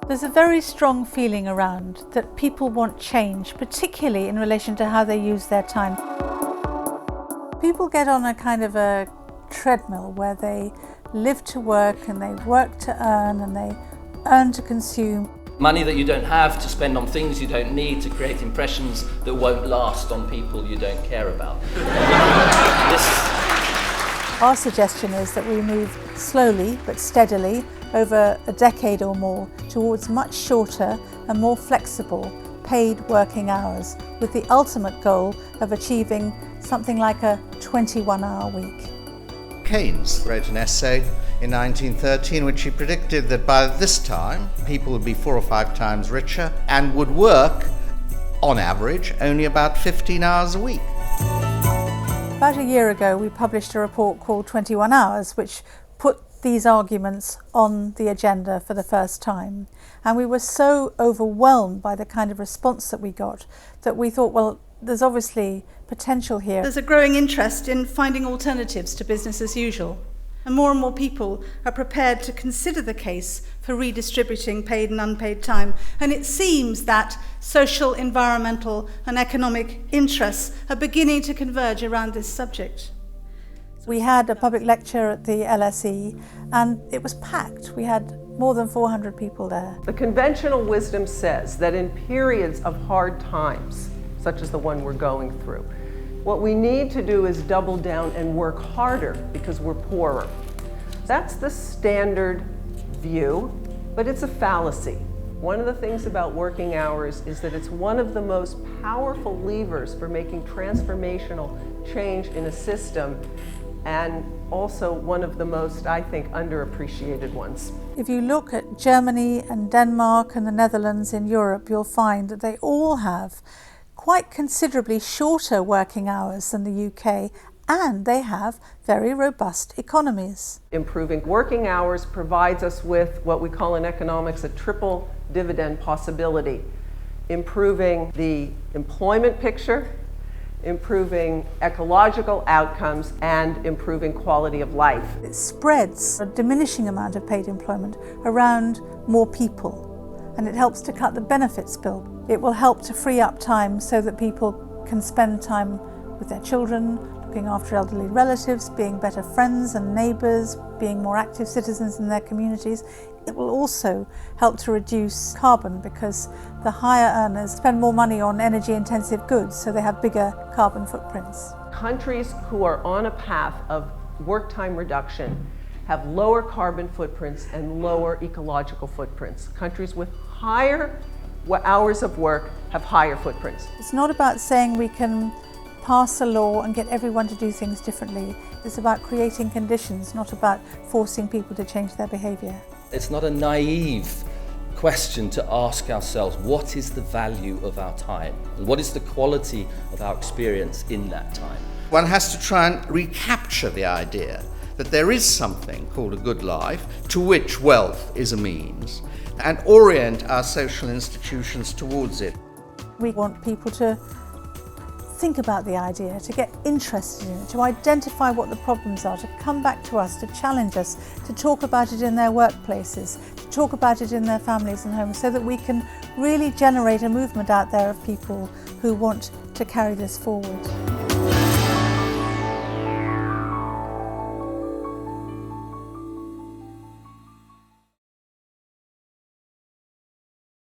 There's a very strong feeling around that people want change, particularly in relation to how they use their time. People get on a kind of a treadmill where they live to work and they work to earn and they earn to consume. Money that you don't have to spend on things you don't need to create impressions that won't last on people you don't care about. Our suggestion is that we move slowly but steadily over a decade or more towards much shorter and more flexible paid working hours, with the ultimate goal of achieving something like a 21-hour week. Keynes wrote an essay in 1913 in which he predicted that by this time people would be 4 or 5 times richer and would work, on average, only about 15 hours a week. About a year ago we published a report called 21 Hours, which put these arguments on the agenda for the first time. And we were so overwhelmed by the kind of response that we got that we thought, well, there's obviously potential here. There's a growing interest in finding alternatives to business as usual. And more people are prepared to consider the case for redistributing paid and unpaid time. And it seems that social, environmental and economic interests are beginning to converge around this subject. We had a public lecture at the LSE and it was packed. We had more than 400 people there. The conventional wisdom says that in periods of hard times, such as the one we're going through, what we need to do is double down and work harder because we're poorer. That's the standard view, but it's a fallacy. One of the things about working hours is that it's one of the most powerful levers for making transformational change in a system, and also one of the most, I think, underappreciated ones. If you look at Germany and Denmark and the Netherlands in Europe, you'll find that they all have quite considerably shorter working hours than the UK, and they have very robust economies. Improving working hours provides us with what we call in economics a triple dividend possibility. Improving the employment picture, improving ecological outcomes, and improving quality of life. It spreads a diminishing amount of paid employment around more people, and it helps to cut the benefits bill. It will help to free up time so that people can spend time with their children, looking after elderly relatives, being better friends and neighbours, being more active citizens in their communities. It will also help to reduce carbon because the higher earners spend more money on energy-intensive goods, so they have bigger carbon footprints. Countries who are on a path of work time reduction have lower carbon footprints and lower ecological footprints. Countries with higher hours of work have higher footprints. It's not about saying we can pass a law and get everyone to do things differently. It's about creating conditions, not about forcing people to change their behaviour. It's not a naive question to ask ourselves, what is the value of our time? What is the quality of our experience in that time? One has to try and recapture the idea that there is something called a good life, to which wealth is a means, and orient our social institutions towards it. We want people to think about the idea, to get interested in it, to identify what the problems are, to come back to us, to challenge us, to talk about it in their workplaces, to talk about it in their families and homes, so that we can really generate a movement out there of people who want to carry this forward.